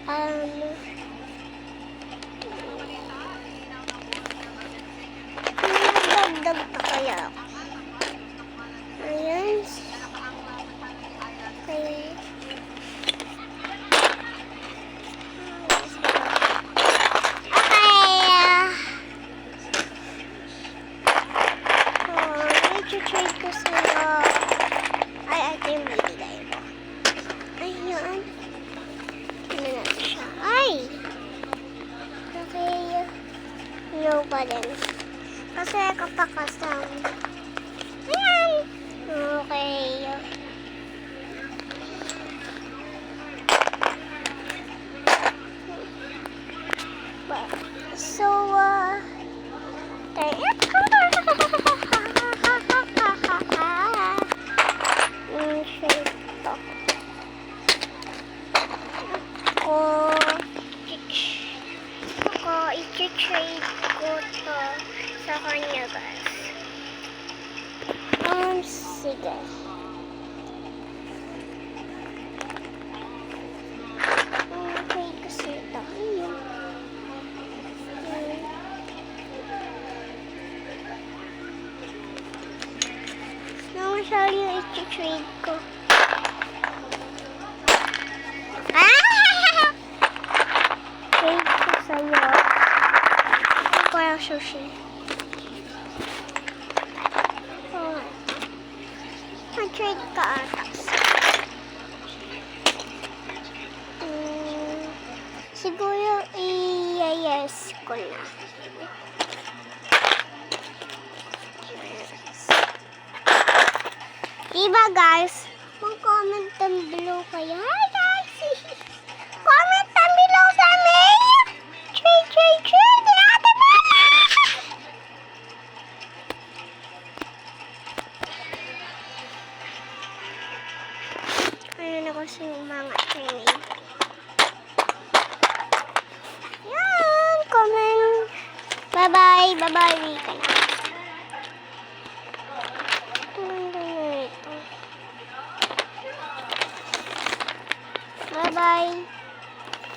Um, Dagdag pa kaya ako. Ayan. Okay. I-trade ko sa'yo. Ay, ito yung bibigay ko. Ayan. Ano na siya? Ay! Okay. No pa din. Kasi kapakasam. Ayan! Okay. So, i-trade ko to sa kanya, guys. Sige. Trade ko sa ito. Masyari yung i-trade ko. Trade ko sa'yo. Ito ko yung sushi. Trade ka atas. Siguro i-yes ko na. Diba guys? Mag-comment down below kayo. Hi guys! Comment down below sa amin! Trade! Ayan ako sa mga training. Yan! Comment! Bye-bye! Bye-bye!